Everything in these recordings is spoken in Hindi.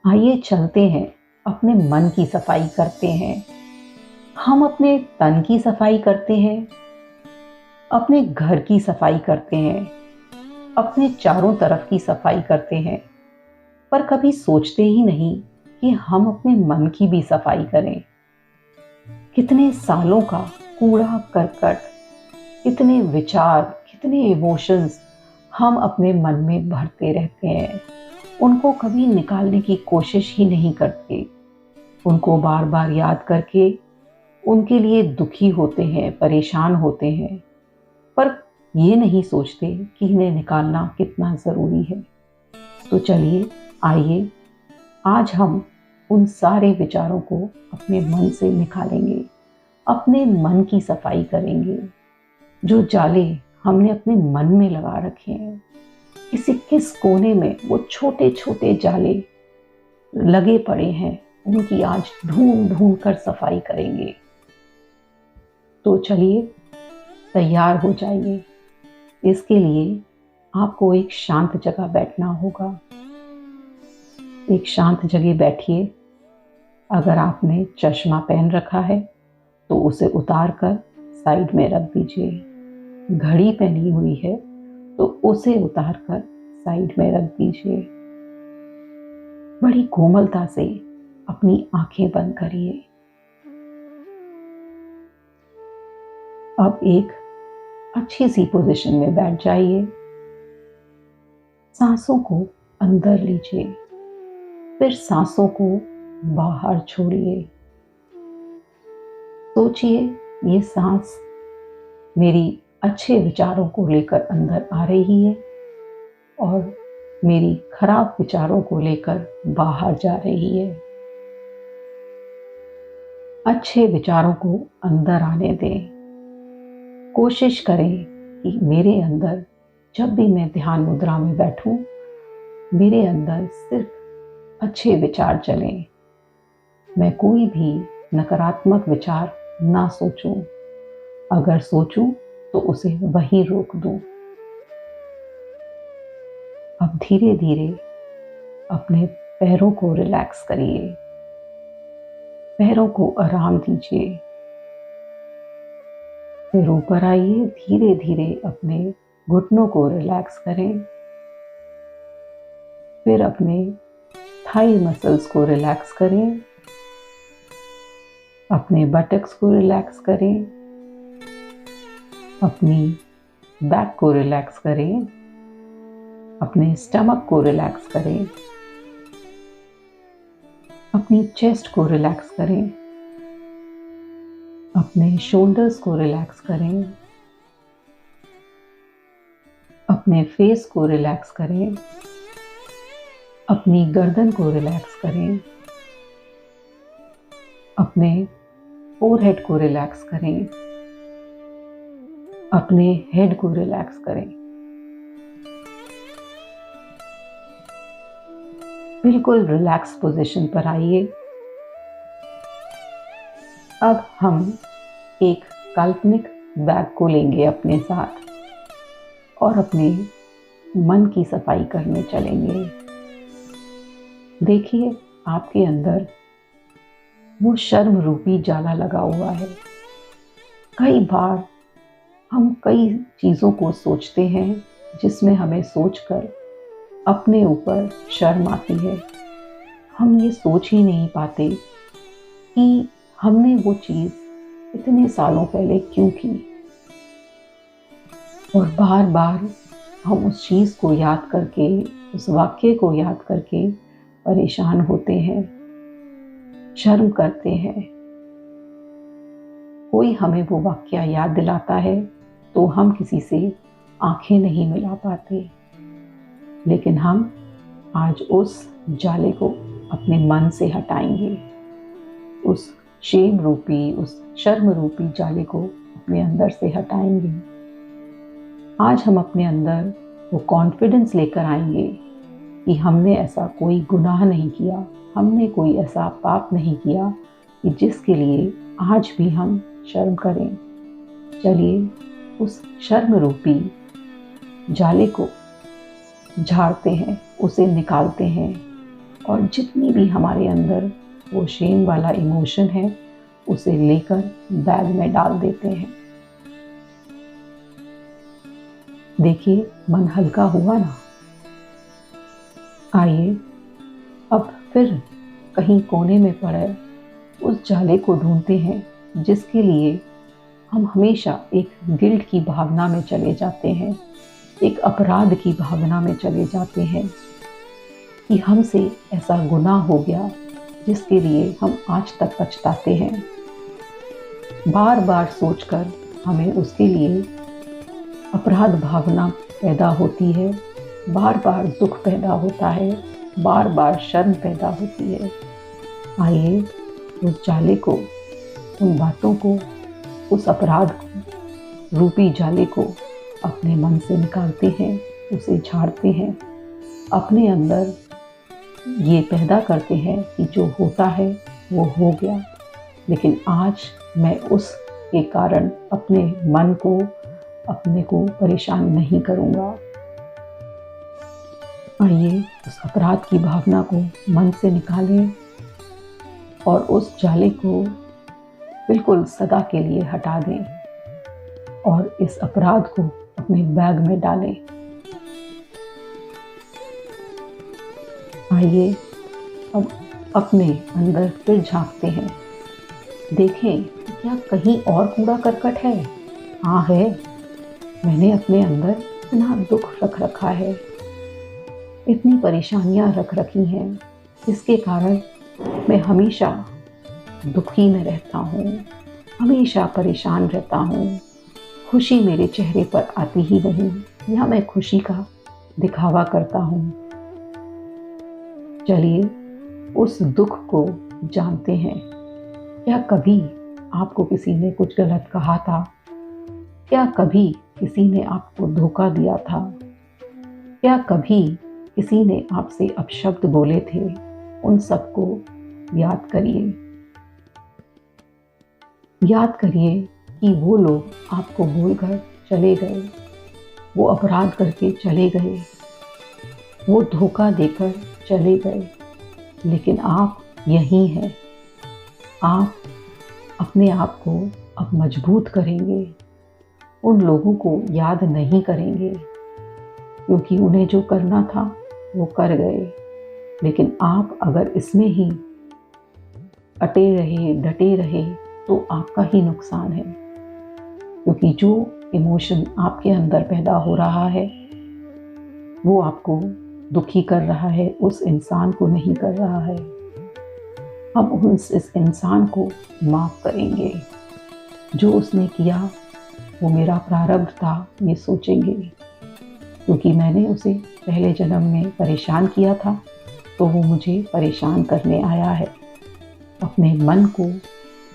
आइए चलते हैं, अपने मन की सफाई करते हैं। हम अपने तन की सफाई करते हैं, अपने घर की सफाई करते हैं, अपने चारों तरफ की सफाई करते हैं, पर कभी सोचते ही नहीं कि हम अपने मन की भी सफाई करें। कितने सालों का कूड़ा करकट, कितने विचार, कितने इमोशंस हम अपने मन में भरते रहते हैं। उनको कभी निकालने की कोशिश ही नहीं करते। उनको बार बार याद करके उनके लिए दुखी होते हैं, परेशान होते हैं, पर ये नहीं सोचते कि इन्हें निकालना कितना ज़रूरी है। तो चलिए, आइए आज हम उन सारे विचारों को अपने मन से निकालेंगे, अपने मन की सफाई करेंगे। जो जाले हमने अपने मन में लगा रखे हैं, किस कोने में वो छोटे छोटे जाले लगे पड़े हैं, उनकी आज ढूंढ ढूंढ कर सफाई करेंगे। तो चलिए, तैयार हो जाइए। इसके लिए आपको एक शांत जगह बैठना होगा। एक शांत जगह बैठिए। अगर आपने चश्मा पहन रखा है तो उसे उतार कर साइड में रख दीजिए। घड़ी पहनी हुई है तो उसे उतार कर साइड में रख दीजिए। बड़ी कोमलता से अपनी आंखें बंद करिए। अब एक अच्छी सी पोजीशन में बैठ जाइए। सांसों को अंदर लीजिए, फिर सांसों को बाहर छोड़िए। सोचिए, ये सांस मेरी अच्छे विचारों को लेकर अंदर आ रही है और मेरी खराब विचारों को लेकर बाहर जा रही है। अच्छे विचारों को अंदर आने दें। कोशिश करें कि मेरे अंदर, जब भी मैं ध्यान मुद्रा में बैठूं, मेरे अंदर सिर्फ अच्छे विचार चलें। मैं कोई भी नकारात्मक विचार ना सोचूं। अगर सोचूं तो उसे वहीं रोक दूं। अब धीरे धीरे अपने पैरों को रिलैक्स करिए। पैरों को आराम दीजिए। फिर ऊपर आइए, धीरे धीरे अपने घुटनों को रिलैक्स करें। फिर अपने थाई मसल्स को रिलैक्स करें। अपने बटक्स को रिलैक्स करें। अपनी बैक को रिलैक्स करें। अपने स्टमक को रिलैक्स करें। अपनी चेस्ट को रिलैक्स करें। अपने शोल्डर्स को रिलैक्स करें। अपने फेस को रिलैक्स करें। अपनी गर्दन को रिलैक्स करें। अपने फोरहेड को रिलैक्स करें। अपने हेड को रिलैक्स करें। बिल्कुल रिलैक्स पोजीशन पर आइए। अब हम एक काल्पनिक बैग को लेंगे अपने साथ और अपने मन की सफाई करने चलेंगे। देखिए, आपके अंदर वो शर्म रूपी जाला लगा हुआ है। कई बार हम कई चीज़ों को सोचते हैं जिसमें हमें सोचकर अपने ऊपर शर्म आती है। हम ये सोच ही नहीं पाते कि हमने वो चीज़ इतने सालों पहले क्यों की, और बार बार हम उस चीज़ को याद करके, उस वाक्य को याद करके परेशान होते हैं, शर्म करते हैं। कोई हमें वो वाक्य याद दिलाता है तो हम किसी से आंखें नहीं मिला पाते, लेकिन हम आज उस जाले को अपने मन से हटाएंगे। उस शेम रूपी, उस शर्म रूपी जाले को अपने अंदर से हटाएंगे। आज हम अपने अंदर वो कॉन्फिडेंस लेकर आएंगे कि हमने ऐसा कोई गुनाह नहीं किया, हमने कोई ऐसा पाप नहीं किया कि जिसके लिए आज भी हम शर्म करें। चलिए, उस शर्म रूपी जाले को झाड़ते हैं, उसे निकालते हैं। और जितनी भी हमारे अंदर वो शेम वाला इमोशन है उसे लेकर बैग में डाल देते हैं। देखिए मन हल्का हुआ ना। आइए अब फिर कहीं कोने में पड़े उस जाले को ढूंढते हैं जिसके लिए हम हमेशा एक गिल्ट की भावना में चले जाते हैं, एक अपराध की भावना में चले जाते हैं कि हमसे ऐसा गुनाह हो गया जिसके लिए हम आज तक पछताते हैं। बार बार सोचकर हमें उसके लिए अपराध भावना पैदा होती है, बार बार दुख पैदा होता है, बार बार शर्म पैदा होती है। आइए उस जाले को, उन बातों को, उस अपराध को, रूपी जाले को अपने मन से निकालते हैं, उसे झाड़ते हैं, अपने अंदर ये पैदा करते हैं कि जो होता है वो हो गया, लेकिन आज मैं उसके कारण अपने मन को, अपने को परेशान नहीं करूँगा। आइए उस अपराध की भावना को मन से निकालें और उस जाले को बिल्कुल सदा के लिए हटा दें और इस अपराध को अपने बैग में डालें। आइए अब अपने अंदर फिर झांकते हैं, देखें क्या कहीं और कूड़ा करकट है। हाँ है, मैंने अपने अंदर इतना दुख रख रखा है, इतनी परेशानियां रख रखी हैं, जिसके कारण मैं हमेशा दुखी में रहता हूँ, हमेशा परेशान रहता हूँ। खुशी मेरे चेहरे पर आती ही नहीं, या मैं खुशी का दिखावा करता हूँ। चलिए उस दुख को जानते हैं। क्या कभी आपको किसी ने कुछ गलत कहा था? क्या कभी किसी ने आपको धोखा दिया था? क्या कभी किसी ने आपसे अपशब्द बोले थे? उन सबको याद करिए। याद करिए कि वो लोग आपको बोलकर चले गए, वो अपराध करके चले गए, वो धोखा देकर चले गए, लेकिन आप यहीं हैं। आप अपने आप को अब मजबूत करेंगे, उन लोगों को याद नहीं करेंगे, क्योंकि उन्हें जो करना था वो कर गए। लेकिन आप अगर इसमें ही अटे रहे, डटे रहे, तो आपका ही नुकसान है, क्योंकि जो इमोशन आपके अंदर पैदा हो रहा है वो आपको दुखी कर रहा है, उस इंसान को नहीं कर रहा है। हम इस इंसान को माफ़ करेंगे, जो उसने किया वो मेरा प्रारब्ध था, ये सोचेंगे, क्योंकि मैंने उसे पहले जन्म में परेशान किया था तो वो मुझे परेशान करने आया है। अपने मन को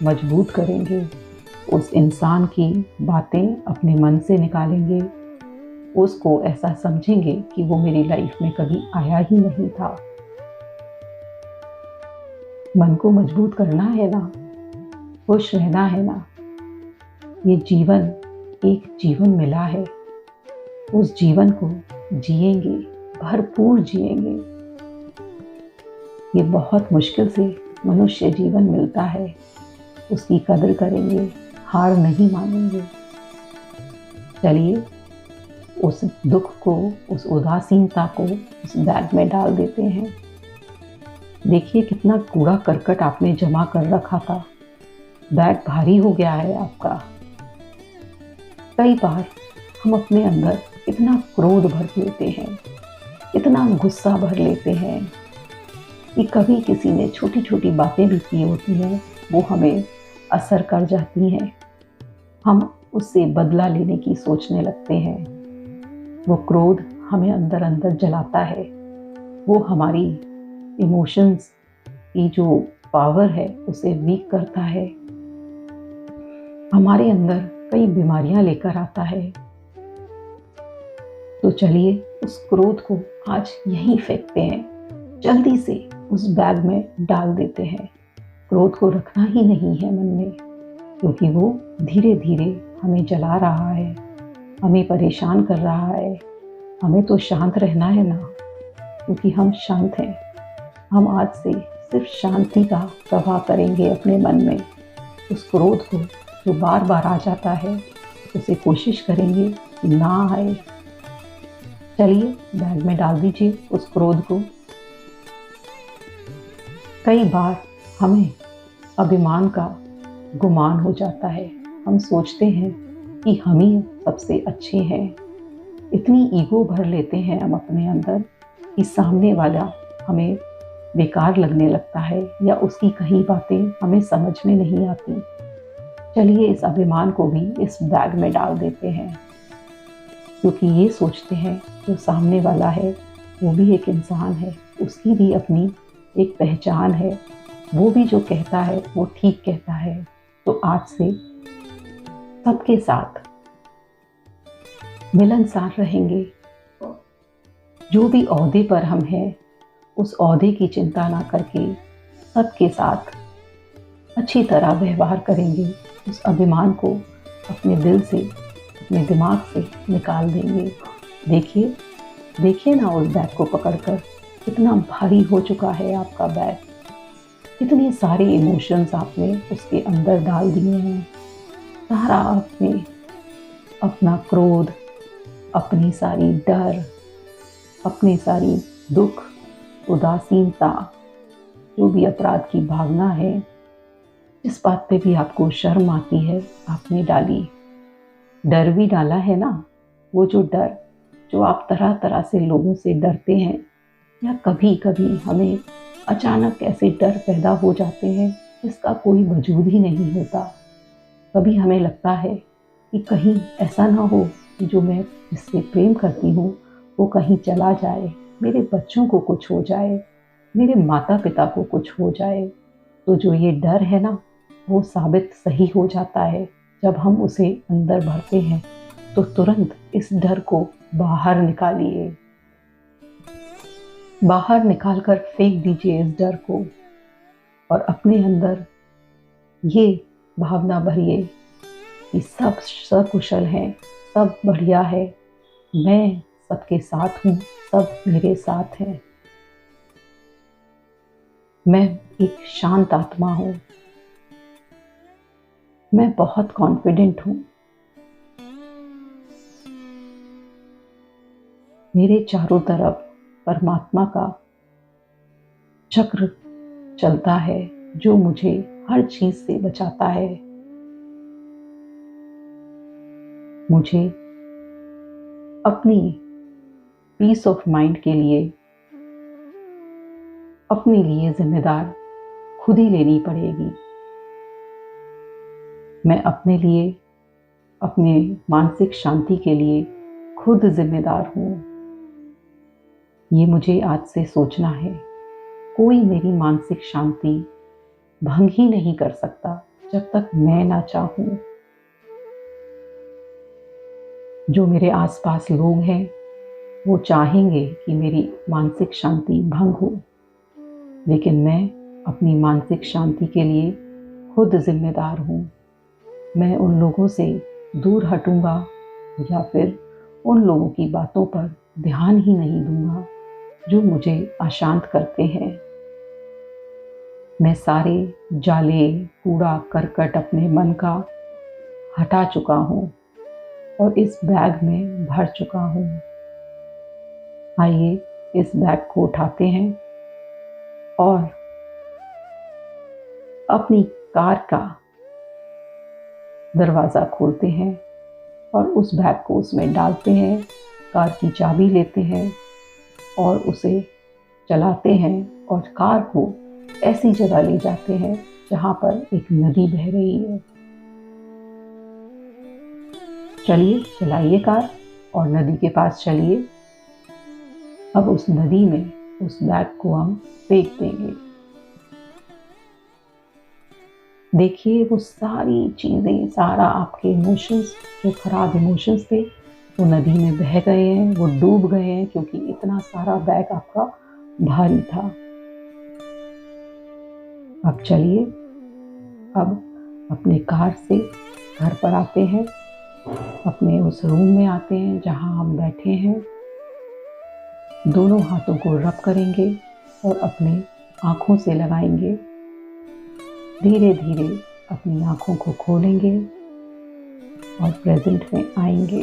मजबूत करेंगे, उस इंसान की बातें अपने मन से निकालेंगे, उसको ऐसा समझेंगे कि वो मेरी लाइफ में कभी आया ही नहीं था। मन को मजबूत करना है ना, खुश रहना है ना। ये जीवन एक जीवन मिला है, उस जीवन को जिएंगे, भरपूर जिएंगे। ये बहुत मुश्किल से मनुष्य जीवन मिलता है, उसकी कदर करेंगे, हार नहीं मानेंगे। चलिए उस दुख को, उस उदासीनता को उस बैग में डाल देते हैं। देखिए कितना कूड़ा करकट आपने जमा कर रखा था, बैग भारी हो गया है आपका। कई बार हम अपने अंदर इतना क्रोध भर लेते हैं, इतना गुस्सा भर लेते हैं कि कभी किसी ने छोटी छोटी बातें भी की होती हैं, वो हमें असर कर जाती हैं। हम उससे बदला लेने की सोचने लगते हैं। वो क्रोध हमें अंदर अंदर जलाता है, वो हमारी इमोशंस की जो पावर है उसे वीक करता है, हमारे अंदर कई बीमारियां लेकर आता है। तो चलिए उस क्रोध को आज यहीं फेंकते हैं, जल्दी से उस बैग में डाल देते हैं। क्रोध को रखना ही नहीं है मन में, क्योंकि वो धीरे धीरे हमें जला रहा है, हमें परेशान कर रहा है। हमें तो शांत रहना है ना, क्योंकि हम शांत हैं। हम आज से सिर्फ शांति का प्रवाह करेंगे अपने मन में। उस क्रोध को जो बार बार आ जाता है, उसे कोशिश करेंगे कि ना आए। चलिए बैग में डाल दीजिए उस क्रोध को। कई बार हमें अभिमान का गुमान हो जाता है। हम सोचते हैं कि हम ही सबसे अच्छे हैं। इतनी ईगो भर लेते हैं हम अपने अंदर कि सामने वाला हमें बेकार लगने लगता है या उसकी कही बातें हमें समझ में नहीं आती। चलिए इस अभिमान को भी इस बैग में डाल देते हैं, क्योंकि ये सोचते हैं जो सामने वाला है वो भी एक इंसान है, उसकी भी अपनी एक पहचान है, वो भी जो कहता है वो ठीक कहता है। तो आज से सबके साथ मिलनसार रहेंगे। जो भी ओहदे पर हम हैं, उस ओहदे की चिंता ना करके सबके साथ अच्छी तरह व्यवहार करेंगे। उस अभिमान को अपने दिल से, अपने दिमाग से निकाल देंगे। देखिए देखिए ना उस बैग को पकड़कर, कितना भारी हो चुका है आपका बैग। इतने सारे इमोशंस आपने उसके अंदर डाल दिए हैं। सारा आपने अपना क्रोध, अपनी सारी डर, अपनी सारी दुख, उदासीनता, जो भी अपराध की भावना है, जिस बात पे भी आपको शर्म आती है, आपने डाली। डर भी डाला है ना, वो जो डर, जो आप तरह तरह से लोगों से डरते हैं, या कभी कभी हमें अचानक ऐसे डर पैदा हो जाते हैं जिसका कोई वजूद ही नहीं होता। कभी हमें लगता है कि कहीं ऐसा ना हो कि जो मैं जिससे प्रेम करती हूँ वो कहीं चला जाए, मेरे बच्चों को कुछ हो जाए, मेरे माता पिता को कुछ हो जाए। तो जो ये डर है ना, वो साबित सही हो जाता है। जब हम उसे अंदर भरते हैं तो तुरंत इस डर को बाहर निकालिए, बाहर निकालकर फेंक दीजिए इस डर को, और अपने अंदर ये भावना भरिए कि सब सकुशल हैं, सब बढ़िया है, मैं सबके साथ हूँ, सब मेरे साथ हैं, मैं एक शांत आत्मा हूँ, मैं बहुत कॉन्फिडेंट हूँ, मेरे चारों तरफ परमात्मा का चक्र चलता है जो मुझे हर चीज से बचाता है। मुझे अपनी पीस ऑफ माइंड के लिए अपने लिए जिम्मेदार खुद ही लेनी पड़ेगी। मैं अपने लिए, अपने मानसिक शांति के लिए खुद जिम्मेदार हूँ। ये मुझे आज से सोचना है। कोई मेरी मानसिक शांति भंग ही नहीं कर सकता जब तक मैं ना चाहूँ। जो मेरे आसपास लोग हैं वो चाहेंगे कि मेरी मानसिक शांति भंग हो, लेकिन मैं अपनी मानसिक शांति के लिए खुद जिम्मेदार हूँ। मैं उन लोगों से दूर हटूंगा या फिर उन लोगों की बातों पर ध्यान ही नहीं दूंगा जो मुझे अशांत करते हैं। मैं सारे जाले, कूड़ा करकट अपने मन का हटा चुका हूँ और इस बैग में भर चुका हूँ। आइए इस बैग को उठाते हैं और अपनी कार का दरवाज़ा खोलते हैं और उस बैग को उसमें डालते हैं, कार की चाबी लेते हैं और उसे चलाते हैं और कार को ऐसी जगह ले जाते हैं जहाँ पर एक नदी बह रही है। चलिए चलाइए कार और नदी के पास चलिए। अब उस नदी में उस बैग को हम फेंक देंगे। देखिए वो सारी चीज़ें, सारा आपके इमोशंस, जो खराब इमोशंस थे वो नदी में बह गए हैं, वो डूब गए हैं, क्योंकि इतना सारा बैग आपका भारी था। अब चलिए, अब अपने कार से घर पर आते हैं, अपने उस रूम में आते हैं जहां हम बैठे हैं। दोनों हाथों को रब करेंगे और अपने आँखों से लगाएंगे, धीरे धीरे अपनी आँखों को खोलेंगे और प्रेजेंट में आएंगे।